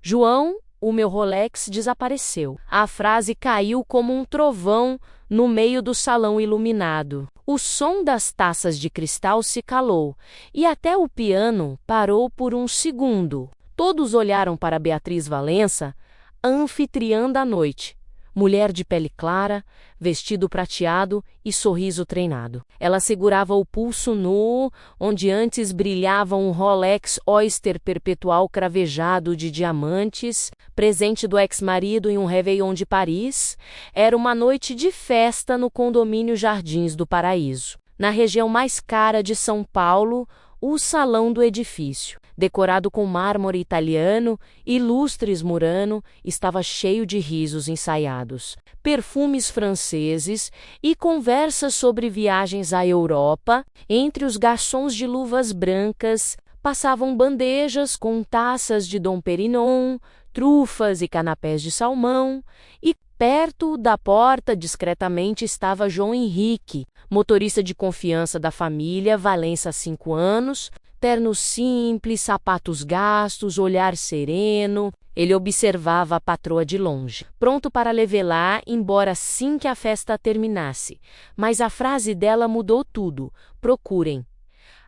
João, o meu Rolex desapareceu. A frase caiu como um trovão no meio do salão iluminado. O som das taças de cristal se calou, e até o piano parou por um segundo. Todos olharam para Beatriz Valença, a anfitriã da noite. Mulher de pele clara, vestido prateado e sorriso treinado. Ela segurava o pulso nu, onde antes brilhava um Rolex Oyster perpetual cravejado de diamantes, presente do ex-marido em um Réveillon de Paris. Era uma noite de festa no condomínio Jardins do Paraíso. Na região mais cara de São Paulo, o salão do edifício, decorado com mármore italiano e lustres Murano, estava cheio de risos ensaiados, perfumes franceses e conversas sobre viagens à Europa. Entre os garçons de luvas brancas, passavam bandejas com taças de Dom Pérignon, trufas e canapés de salmão, e perto da porta, discretamente, estava João Henrique, motorista de confiança da família Valença há 5 anos, terno simples, sapatos gastos, olhar sereno. Ele observava a patroa de longe, pronto para levê-la embora assim que a festa terminasse. Mas a frase dela mudou tudo. Procurem.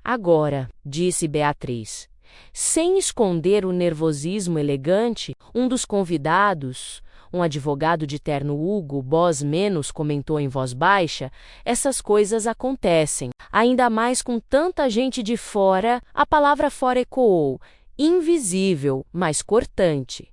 Agora, disse Beatriz. Sem esconder o nervosismo elegante, um dos convidados, um advogado de terno Hugo Boss Menos, comentou em voz baixa: essas coisas acontecem. Ainda mais com tanta gente de fora. A palavra fora ecoou, invisível, mas cortante.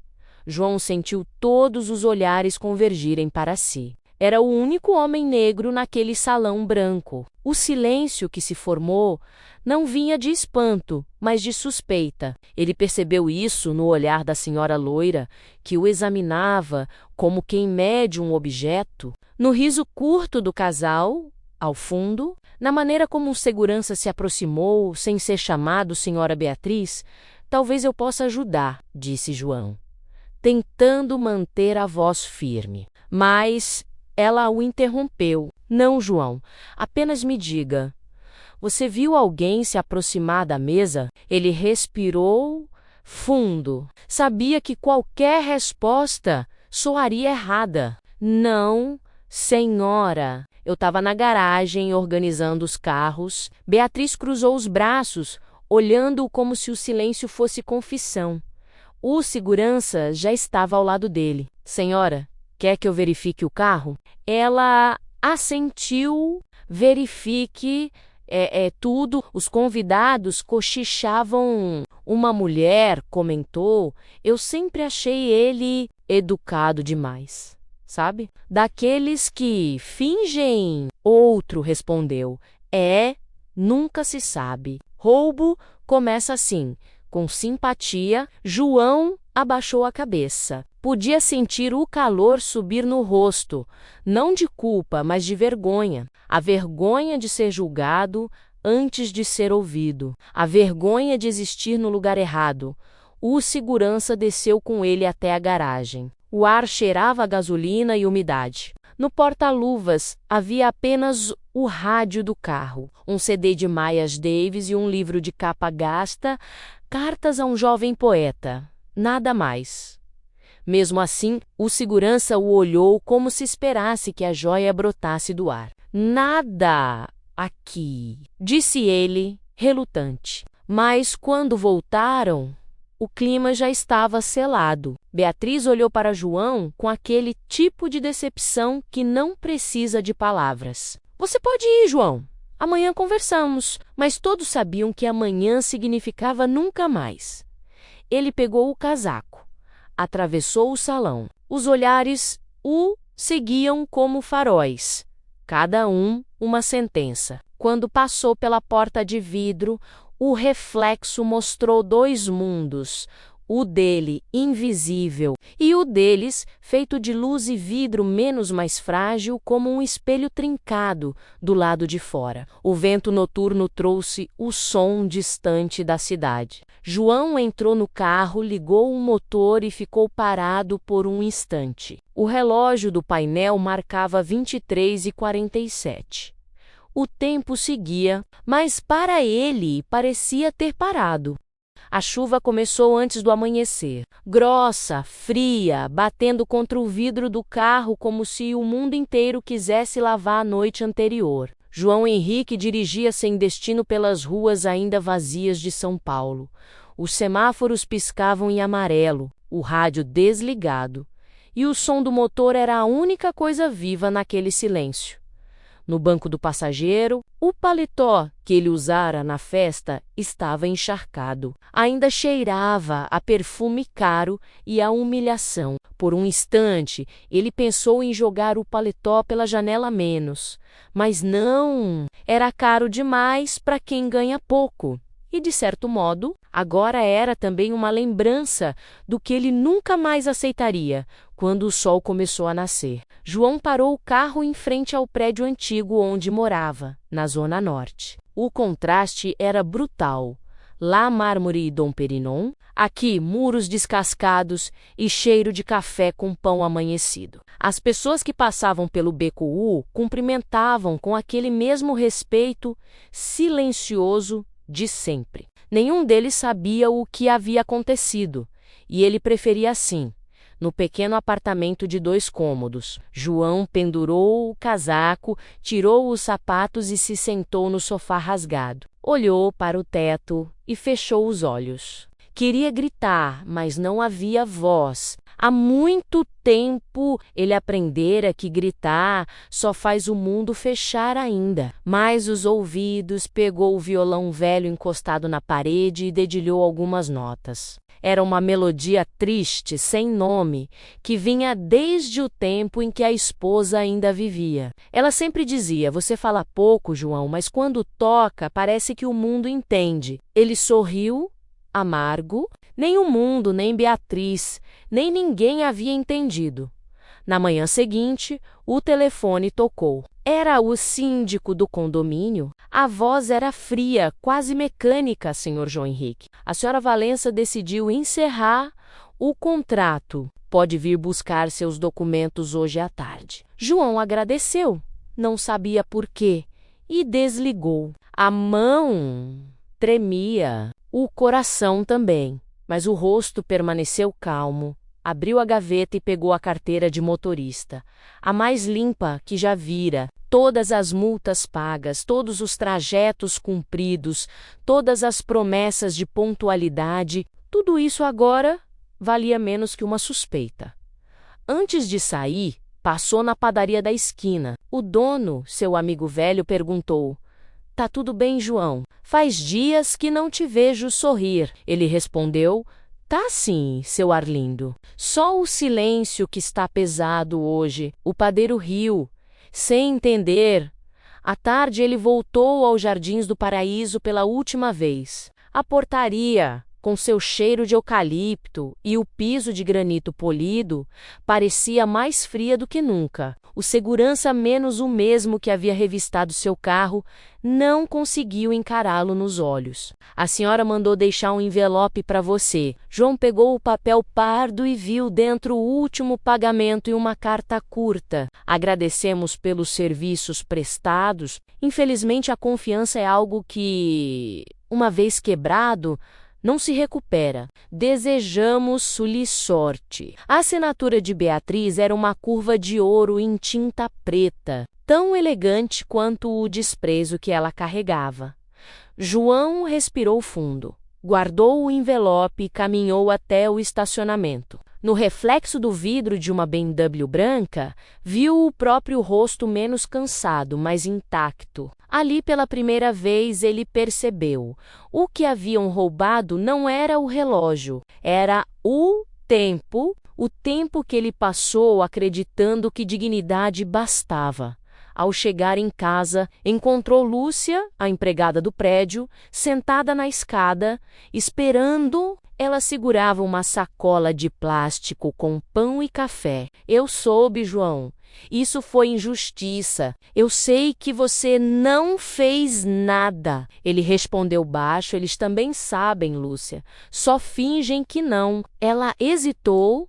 João sentiu todos os olhares convergirem para si. Era o único homem negro naquele salão branco. O silêncio que se formou não vinha de espanto, mas de suspeita. Ele percebeu isso no olhar da senhora loira, que o examinava como quem mede um objeto, no riso curto do casal, ao fundo, na maneira como um segurança se aproximou, sem ser chamado senhora Beatriz. Talvez eu possa ajudar, disse João, tentando manter a voz firme. Mas ela o interrompeu. Não, João, apenas me diga. Você viu alguém se aproximar da mesa? Ele respirou fundo. Sabia que qualquer resposta soaria errada. Não, senhora. Eu estava na garagem organizando os carros. Beatriz cruzou os braços, olhando-o como se o silêncio fosse confissão. O segurança já estava ao lado dele. Senhora, quer que eu verifique o carro? Ela assentiu. Verifique. Tudo. Os convidados cochichavam. Uma mulher comentou: eu sempre achei ele educado demais. Sabe? Daqueles que fingem. Outro respondeu: nunca se sabe. Roubo começa assim, com simpatia. João abaixou a cabeça. Podia sentir o calor subir no rosto, não de culpa, mas de vergonha. A vergonha de ser julgado antes de ser ouvido. A vergonha de existir no lugar errado. O segurança desceu com ele até a garagem. O ar cheirava a gasolina e umidade. No porta-luvas havia apenas o rádio do carro, um CD de Miles Davis e um livro de capa gasta, cartas a um jovem poeta. Nada mais. Mesmo assim, o segurança o olhou como se esperasse que a joia brotasse do ar. Nada aqui, disse ele, relutante. Mas quando voltaram, o clima já estava selado. Beatriz olhou para João com aquele tipo de decepção que não precisa de palavras. Você pode ir, João. Amanhã conversamos. Mas todos sabiam que amanhã significava nunca mais. Ele pegou o casaco. Atravessou o salão. Os olhares o seguiam como faróis, cada um uma sentença. Quando passou pela porta de vidro, o reflexo mostrou 2 mundos, o dele invisível e o deles feito de luz e vidro menos mais frágil, como um espelho trincado do lado de fora. O vento noturno trouxe o som distante da cidade. João entrou no carro, ligou o motor e ficou parado por um instante. O relógio do painel marcava 23h47. O tempo seguia, mas para ele parecia ter parado. A chuva começou antes do amanhecer. Grossa, fria, batendo contra o vidro do carro como se o mundo inteiro quisesse lavar a noite anterior. João Henrique dirigia sem destino pelas ruas ainda vazias de São Paulo. Os semáforos piscavam em amarelo, o rádio desligado, e o som do motor era a única coisa viva naquele silêncio. No banco do passageiro, o paletó que ele usara na festa estava encharcado. Ainda cheirava a perfume caro e a humilhação. Por um instante, ele pensou em jogar o paletó pela janela mas não, era caro demais para quem ganha pouco. E, de certo modo, agora era também uma lembrança do que ele nunca mais aceitaria, quando o sol começou a nascer. João parou o carro em frente ao prédio antigo onde morava, na Zona Norte. O contraste era brutal. Lá mármore e Dom Perignon, aqui muros descascados e cheiro de café com pão amanhecido. As pessoas que passavam pelo Beco U cumprimentavam com aquele mesmo respeito silencioso de sempre. Nenhum deles sabia o que havia acontecido, e ele preferia assim, no pequeno apartamento de 2 cômodos. João pendurou o casaco, tirou os sapatos e se sentou no sofá rasgado. Olhou para o teto e fechou os olhos. Queria gritar, mas não havia voz. Há muito tempo ele aprendera que gritar só faz o mundo fechar ainda. Mas os ouvidos, pegou o violão velho encostado na parede e dedilhou algumas notas. Era uma melodia triste, sem nome, que vinha desde o tempo em que a esposa ainda vivia. Ela sempre dizia: "Você fala pouco, João, mas quando toca, parece que o mundo entende." Ele sorriu, amargo. Nem o mundo, nem Beatriz, nem ninguém havia entendido. Na manhã seguinte, o telefone tocou. Era o síndico do condomínio. A voz era fria, quase mecânica, Sr. João Henrique. A Sra. Valença decidiu encerrar o contrato. Pode vir buscar seus documentos hoje à tarde. João agradeceu, não sabia por quê, e desligou. A mão tremia, o coração também, mas o rosto permaneceu calmo. Abriu a gaveta e pegou a carteira de motorista, a mais limpa que já vira. Todas as multas pagas, todos os trajetos cumpridos, todas as promessas de pontualidade, tudo isso agora valia menos que uma suspeita. Antes de sair, passou na padaria da esquina. O dono, seu amigo velho, perguntou: "Tá tudo bem, João? Faz dias que não te vejo sorrir." Ele respondeu: "Tá sim, seu Arlindo. Só o silêncio que está pesado hoje." O padeiro riu, sem entender. À tarde ele voltou aos Jardins do Paraíso pela última vez. A portaria, com seu cheiro de eucalipto e o piso de granito polido, parecia mais fria do que nunca. O segurança, menos o mesmo que havia revistado seu carro, não conseguiu encará-lo nos olhos. "A senhora mandou deixar um envelope para você." João pegou o papel pardo e viu dentro o último pagamento e uma carta curta. "Agradecemos pelos serviços prestados. Infelizmente, a confiança é algo que, uma vez quebrado, não se recupera. Desejamos-lhe sorte." A assinatura de Beatriz era uma curva de ouro em tinta preta, tão elegante quanto o desprezo que ela carregava. João respirou fundo, guardou o envelope e caminhou até o estacionamento. No reflexo do vidro de uma BMW branca, viu o próprio rosto menos cansado, mas intacto. Ali, pela primeira vez, ele percebeu. O que haviam roubado não era o relógio, era o tempo que ele passou acreditando que dignidade bastava. Ao chegar em casa, encontrou Lúcia, a empregada do prédio, sentada na escada, esperando. Ela segurava uma sacola de plástico com pão e café. "Eu soube, João. Isso foi injustiça. Eu sei que você não fez nada." Ele respondeu baixo: "Eles também sabem, Lúcia. Só fingem que não." Ela hesitou,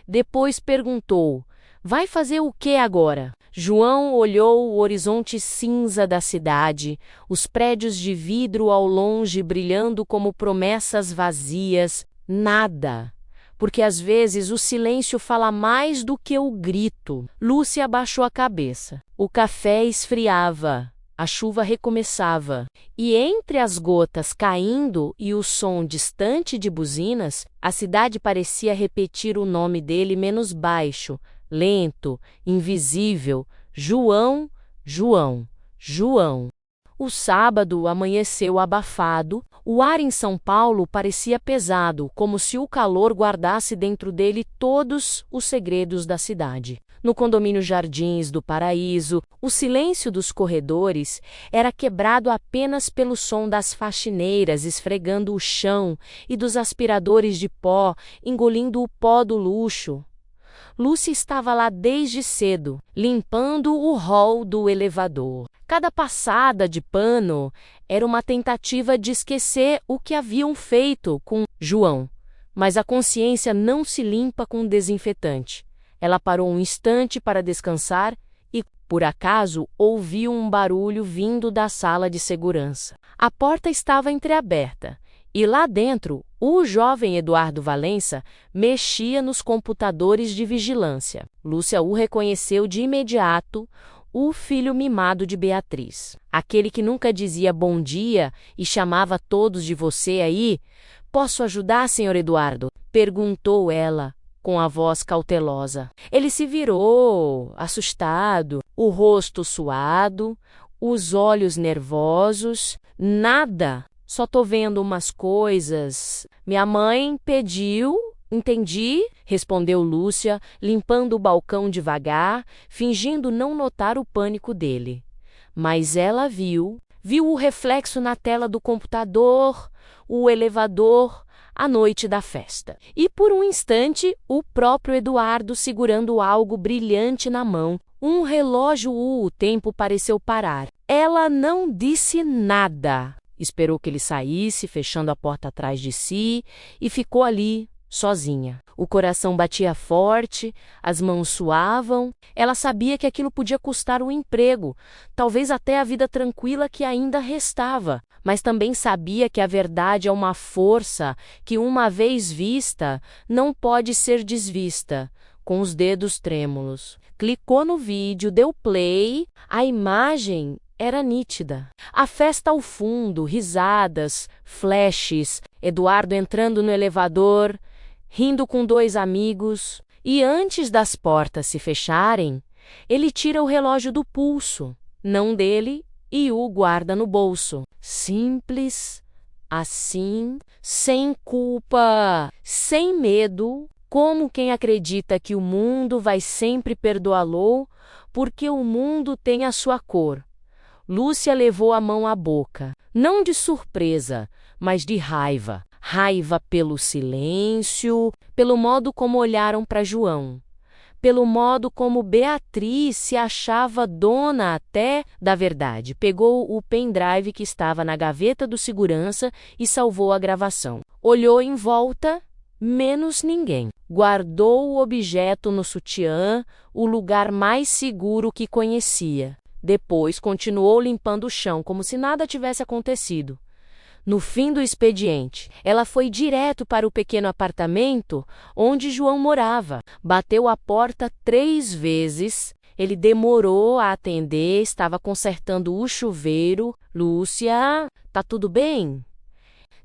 depois perguntou: "Vai fazer o que agora?" João olhou o horizonte cinza da cidade, os prédios de vidro ao longe brilhando como promessas vazias. Nada. Porque às vezes o silêncio fala mais do que o grito. Lúcia abaixou a cabeça. O café esfriava. A chuva recomeçava. E entre as gotas caindo e o som distante de buzinas, a cidade parecia repetir o nome dele menos baixo, lento, invisível. João, João, João. O sábado amanheceu abafado. O ar em São Paulo parecia pesado, como se o calor guardasse dentro dele todos os segredos da cidade. No condomínio Jardins do Paraíso, o silêncio dos corredores era quebrado apenas pelo som das faxineiras esfregando o chão e dos aspiradores de pó engolindo o pó do luxo. Lúcia estava lá desde cedo, limpando o hall do elevador. Cada passada de pano era uma tentativa de esquecer o que haviam feito com João. Mas a consciência não se limpa com desinfetante. Ela parou um instante para descansar e, por acaso, ouviu um barulho vindo da sala de segurança. A porta estava entreaberta. E lá dentro, o jovem Eduardo Valença mexia nos computadores de vigilância. Lúcia o reconheceu de imediato, o filho mimado de Beatriz. Aquele que nunca dizia bom dia e chamava todos de você aí. Posso ajudar, senhor Eduardo? Perguntou ela, com a voz cautelosa. Ele se virou, assustado, o rosto suado, os olhos nervosos. Nada. Só tô vendo umas coisas. Minha mãe pediu. Entendi, respondeu Lúcia, limpando o balcão devagar, fingindo não notar o pânico dele. Mas ela viu o reflexo na tela do computador, o elevador, a noite da festa. E por um instante, o próprio Eduardo segurando algo brilhante na mão. Um relógio, o tempo pareceu parar. Ela não disse nada. Esperou que ele saísse, fechando a porta atrás de si, e ficou ali, sozinha. O coração batia forte, as mãos suavam. Ela sabia que aquilo podia custar o emprego, talvez até a vida tranquila que ainda restava. Mas também sabia que a verdade é uma força que, uma vez vista, não pode ser desvista. Com os dedos trêmulos, clicou no vídeo, deu play. A imagem era nítida. A festa ao fundo, risadas, flashes, Eduardo entrando no elevador, rindo com dois amigos, e antes das portas se fecharem, ele tira o relógio do pulso, não dele, e o guarda no bolso. Simples, assim, sem culpa, sem medo, como quem acredita que o mundo vai sempre perdoá-lo, porque o mundo tem a sua cor. Lúcia levou a mão à boca, não de surpresa, mas de raiva. Raiva pelo silêncio, pelo modo como olharam para João, pelo modo como Beatriz se achava dona até da verdade. Pegou o pendrive que estava na gaveta do segurança e salvou a gravação. Olhou em volta, menos ninguém. Guardou o objeto no sutiã, o lugar mais seguro que conhecia. Depois continuou limpando o chão como se nada tivesse acontecido. No fim do expediente, ela foi direto para o pequeno apartamento onde João morava. Bateu a porta 3 vezes. Ele demorou a atender, estava consertando o chuveiro. Lúcia, tá tudo bem?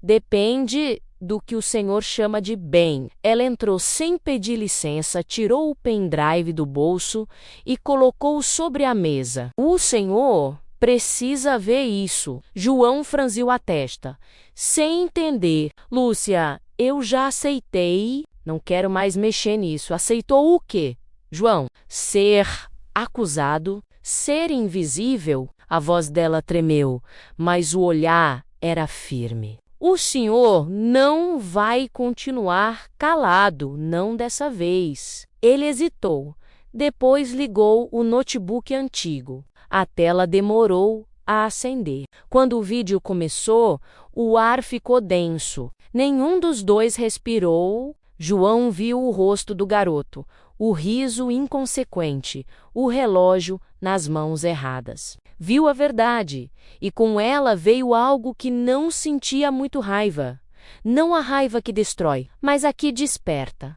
Depende do que o senhor chama de bem. Ela entrou sem pedir licença, tirou o pendrive do bolso e colocou sobre a mesa. O senhor precisa ver isso. João franziu a testa, sem entender. Lúcia, eu já aceitei. Não quero mais mexer nisso. Aceitou o quê? João, ser acusado, ser invisível. A voz dela tremeu, mas o olhar era firme. O senhor não vai continuar calado, não dessa vez. Ele hesitou. Depois ligou o notebook antigo. A tela demorou a acender. Quando o vídeo começou, o ar ficou denso. Nenhum dos dois respirou. João viu o rosto do garoto, o riso inconsequente, o relógio nas mãos erradas. Viu a verdade, e com ela veio algo que não sentia muito raiva. Não a raiva que destrói, mas a que desperta.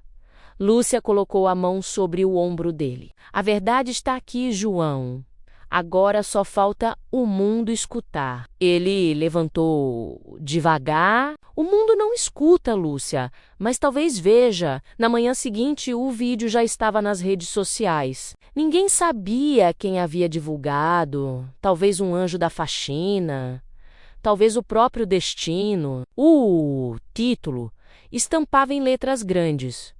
Lúcia colocou a mão sobre o ombro dele. A verdade está aqui, João. Agora só falta o mundo escutar. Ele levantou devagar. O mundo não escuta, Lúcia, mas talvez veja. Na manhã seguinte, o vídeo já estava nas redes sociais. Ninguém sabia quem havia divulgado. Talvez um anjo da faxina. Talvez o próprio destino. O título estampava em letras grandes: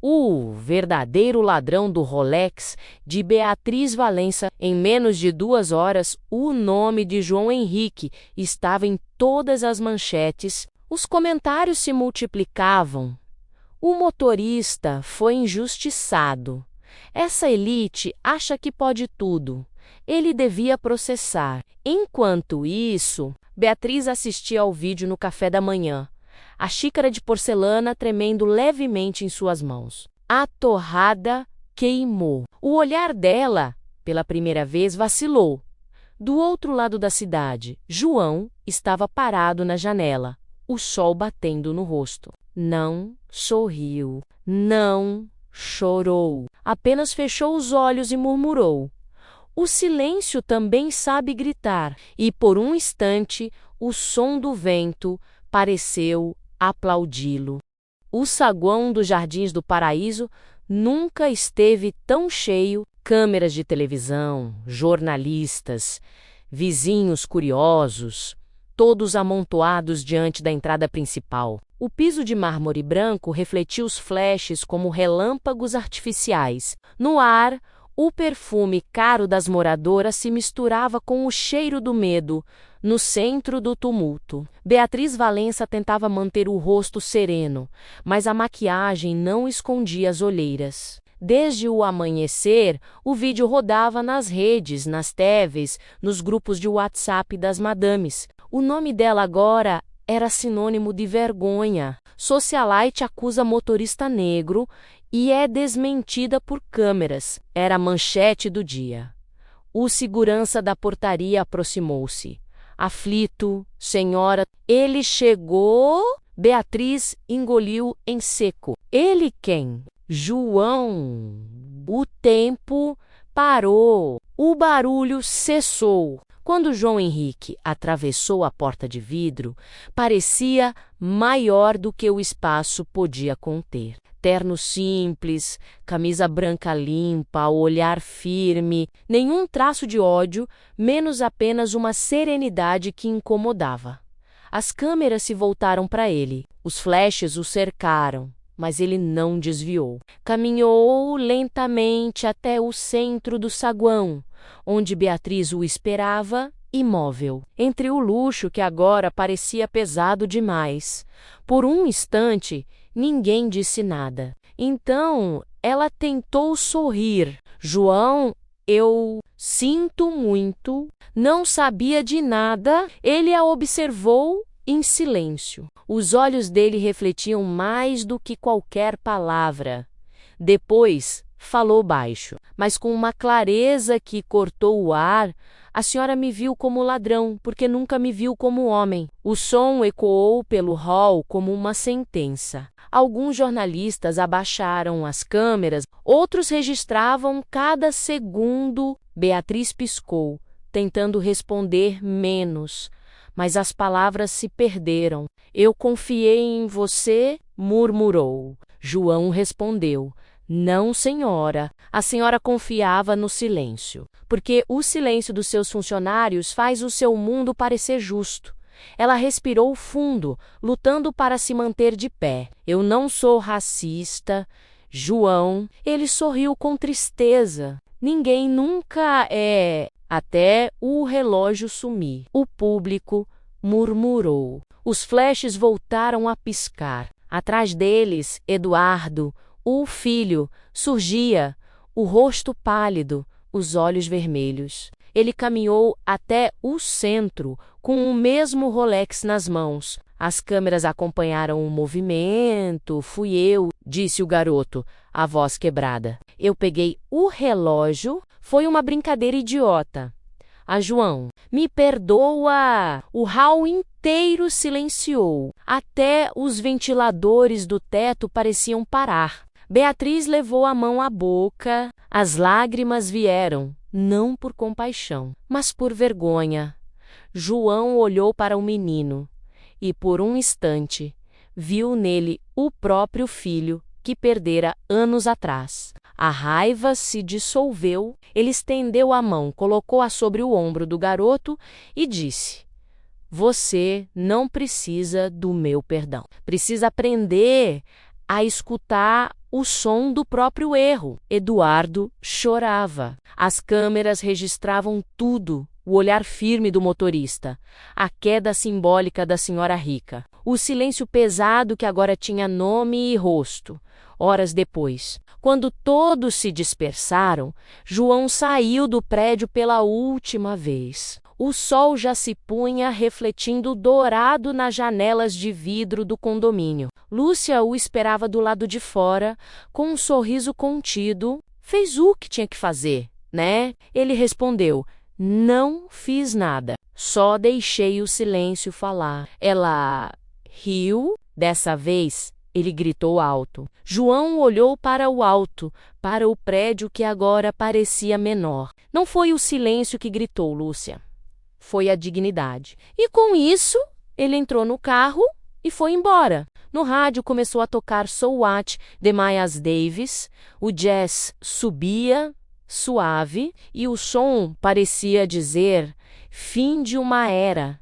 O verdadeiro ladrão do Rolex, de Beatriz Valença. Em menos de 2 horas, o nome de João Henrique estava em todas as manchetes. Os comentários se multiplicavam. O motorista foi injustiçado. Essa elite acha que pode tudo. Ele devia processar. Enquanto isso, Beatriz assistia ao vídeo no café da manhã, a xícara de porcelana tremendo levemente em suas mãos. A torrada queimou. O olhar dela, pela primeira vez, vacilou. Do outro lado da cidade, João estava parado na janela, o sol batendo no rosto. Não sorriu, não chorou, apenas fechou os olhos e murmurou. O silêncio também sabe gritar, e por um instante o som do vento pareceu aplaudi-lo. O saguão dos Jardins do Paraíso nunca esteve tão cheio. Câmeras de televisão, jornalistas, vizinhos curiosos, todos amontoados diante da entrada principal. O piso de mármore branco refletia os flashes como relâmpagos artificiais. No ar, o perfume caro das moradoras se misturava com o cheiro do medo. No centro do tumulto, Beatriz Valença tentava manter o rosto sereno, mas a maquiagem não escondia as olheiras. Desde o amanhecer, o vídeo rodava nas redes, nas TVs, nos grupos de WhatsApp das madames. O nome dela agora era sinônimo de vergonha. Socialite acusa motorista negro e é desmentida por câmeras. Era a manchete do dia. O segurança da portaria aproximou-se. Aflito, senhora, ele chegou? Beatriz engoliu em seco. Ele quem? João. O tempo parou. O barulho cessou. Quando João Henrique atravessou a porta de vidro, parecia maior do que o espaço podia conter. Terno simples, camisa branca limpa, olhar firme, nenhum traço de ódio, menos apenas uma serenidade que incomodava. As câmeras se voltaram para ele. Os flashes o cercaram, mas ele não desviou. Caminhou lentamente até o centro do saguão, onde Beatriz o esperava, imóvel, entre o luxo que agora parecia pesado demais. Por um instante, ninguém disse nada. Então, ela tentou sorrir. João, eu sinto muito. Não sabia de nada. Ele a observou em silêncio. Os olhos dele refletiam mais do que qualquer palavra. Depois, falou baixo, mas com uma clareza que cortou o ar. A senhora me viu como ladrão, porque nunca me viu como homem. O som ecoou pelo hall como uma sentença. Alguns jornalistas abaixaram as câmeras, outros registravam cada segundo. Beatriz piscou, tentando responder menos, mas as palavras se perderam. Eu confiei em você, murmurou. João respondeu. Não, senhora. A senhora confiava no silêncio, porque o silêncio dos seus funcionários faz o seu mundo parecer justo. Ela respirou fundo, lutando para se manter de pé. Eu não sou racista, João. Ele sorriu com tristeza. Ninguém nunca é. Até o relógio sumir. O público murmurou. Os flashes voltaram a piscar. Atrás deles, Eduardo, o filho, surgia, o rosto pálido, os olhos vermelhos. Ele caminhou até o centro, com o mesmo Rolex nas mãos, As câmeras acompanharam o movimento. Fui eu, disse o garoto, a voz quebrada. Eu peguei o relógio. Foi uma brincadeira idiota. A João, me perdoa! O hall inteiro silenciou. Até os ventiladores do teto pareciam parar. Beatriz levou a mão à boca. As lágrimas vieram, não por compaixão, mas por vergonha. João olhou para o menino e, por um instante, viu nele o próprio filho que perdera anos atrás. A raiva se dissolveu. Ele estendeu a mão, colocou-a sobre o ombro do garoto e disse: Você não precisa do meu perdão. Precisa aprender a escutar o som do próprio erro. Eduardo chorava. As câmeras registravam tudo. O olhar firme do motorista, a queda simbólica da senhora rica, o silêncio pesado que agora tinha nome e rosto. Horas depois, quando todos se dispersaram, João saiu do prédio pela última vez. O sol já se punha refletindo dourado nas janelas de vidro do condomínio. Lúcia o esperava do lado de fora, com um sorriso contido. Fez o que tinha que fazer, né? Ele respondeu: Não fiz nada, só deixei o silêncio falar. Ela riu. Dessa vez, ele gritou alto. João olhou para o alto, para o prédio que agora parecia menor. Não foi o silêncio que gritou, Lúcia. Foi a dignidade. E com isso, ele entrou no carro e foi embora. No rádio começou a tocar So What, de Miles Davis. O jazz subia, suave, e o som parecia dizer fim de uma era.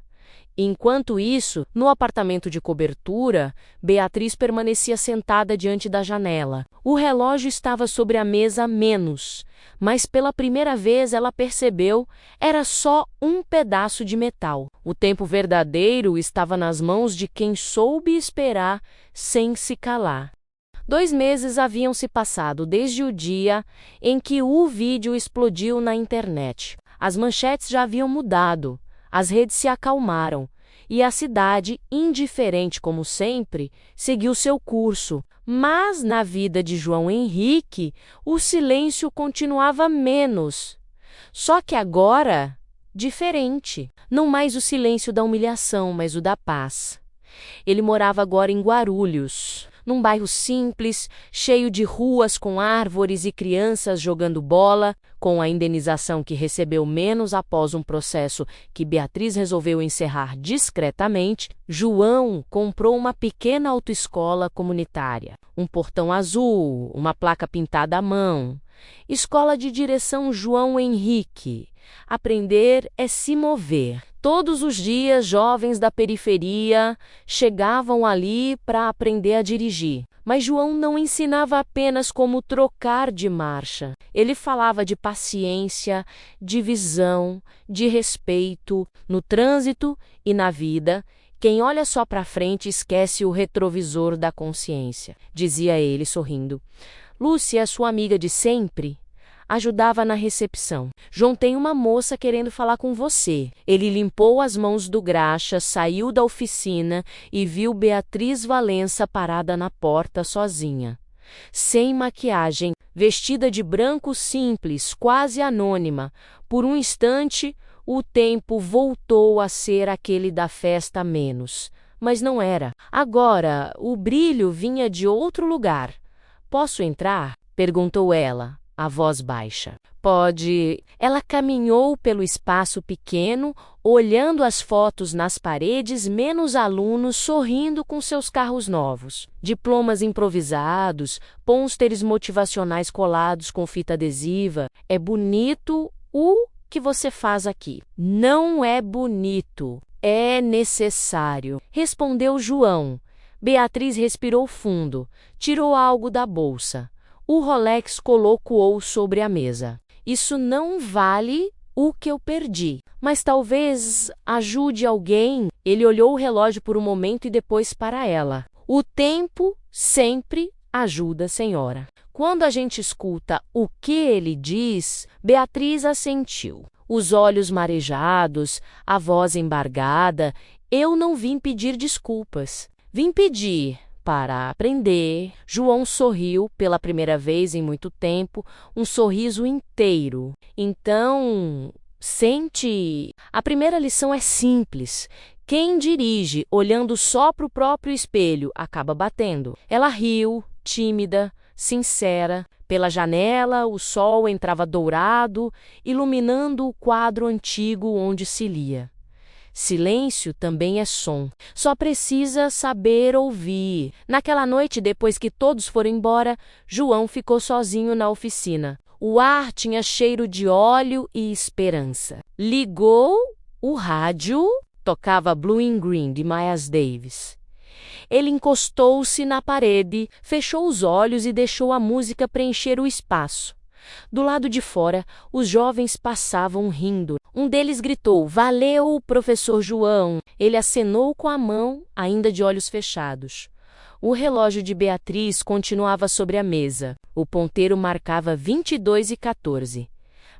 Enquanto isso, no apartamento de cobertura, Beatriz permanecia sentada diante da janela. O relógio estava sobre a mesa menos, mas pela primeira vez ela percebeu, era só um pedaço de metal. O tempo verdadeiro estava nas mãos de quem soube esperar sem se calar. 2 meses haviam se passado desde o dia em que o vídeo explodiu na internet. As manchetes já haviam mudado, as redes se acalmaram, e a cidade, indiferente como sempre, seguiu seu curso. Mas na vida de João Henrique, o silêncio continuava menos. Só que agora, diferente. Não mais o silêncio da humilhação, mas o da paz. Ele morava agora em Guarulhos, num bairro simples, cheio de ruas com árvores e crianças jogando bola, com a indenização que recebeu menos após um processo que Beatriz resolveu encerrar discretamente. João comprou uma pequena autoescola comunitária, um portão azul, uma placa pintada à mão. Escola de Direção João Henrique. Aprender é se mover. Todos os dias, jovens da periferia chegavam ali para aprender a dirigir. Mas João não ensinava apenas como trocar de marcha. Ele falava de paciência, de visão, de respeito. No trânsito e na vida, quem olha só para frente esquece o retrovisor da consciência, dizia ele sorrindo. Lúcia, sua amiga de sempre, ajudava na recepção. João, tem uma moça querendo falar com você. Ele limpou as mãos do graxa, saiu da oficina e viu Beatriz Valença parada na porta sozinha. Sem maquiagem, vestida de branco simples, quase anônima. Por um instante, o tempo voltou a ser aquele da festa menos. Mas não era. Agora, o brilho vinha de outro lugar. Posso entrar? Perguntou ela. A voz baixa. Pode. Ela caminhou pelo espaço pequeno, olhando as fotos nas paredes, menos alunos sorrindo com seus carros novos. Diplomas improvisados, pôsteres motivacionais colados com fita adesiva. É bonito o que você faz aqui. Não é bonito. É necessário, respondeu João. Beatriz respirou fundo, tirou algo da bolsa. O Rolex colocou sobre a mesa. Isso não vale o que eu perdi, mas talvez ajude alguém. Ele olhou o relógio por um momento e depois para ela. O tempo sempre ajuda, senhora. Quando a gente escuta o que ele diz, Beatriz assentiu. Os olhos marejados, a voz embargada, Eu não vim pedir desculpas. Vim pedir para aprender. João sorriu pela primeira vez em muito tempo, um sorriso inteiro. Então, sente. A primeira lição é simples. Quem dirige olhando só para o próprio espelho acaba batendo. Ela riu, tímida, sincera. Pela janela, o sol entrava dourado, iluminando o quadro antigo onde se lia. Silêncio também é som. Só precisa saber ouvir. Naquela noite, depois que todos foram embora, João ficou sozinho na oficina. O ar tinha cheiro de óleo e esperança. Ligou o rádio, tocava Blue and Green de Miles Davis. Ele encostou-se na parede, fechou os olhos e deixou a música preencher o espaço. Do lado de fora, os jovens passavam rindo. Um deles gritou: "Valeu, professor João!" Ele acenou com a mão, ainda de olhos fechados. O relógio de Beatriz continuava sobre a mesa. O ponteiro marcava 22h14.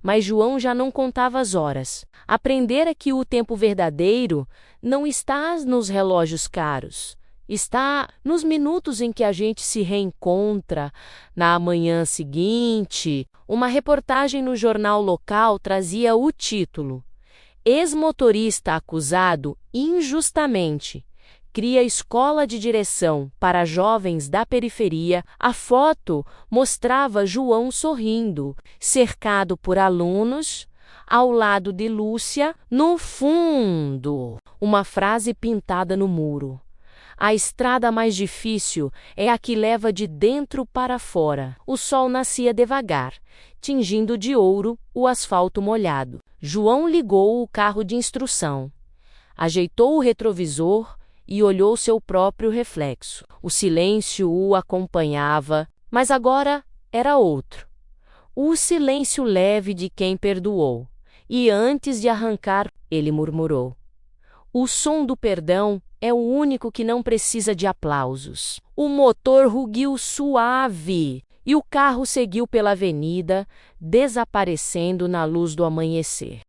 Mas João já não contava as horas. Aprendera que o tempo verdadeiro não está nos relógios caros. Está nos minutos em que a gente se reencontra. Na manhã seguinte, uma reportagem no jornal local trazia o título: "Ex-motorista acusado injustamente. Cria escola de direção para jovens da periferia." A foto mostrava João sorrindo, cercado por alunos, ao lado de Lúcia, no fundo, uma frase pintada no muro: "A estrada mais difícil é a que leva de dentro para fora." O sol nascia devagar, tingindo de ouro o asfalto molhado. João ligou o carro de instrução, ajeitou o retrovisor e olhou seu próprio reflexo. O silêncio o acompanhava, mas agora era outro. O silêncio leve de quem perdoou. E antes de arrancar, ele murmurou: "O som do perdão é o único que não precisa de aplausos." O motor rugiu suave e o carro seguiu pela avenida, desaparecendo na luz do amanhecer.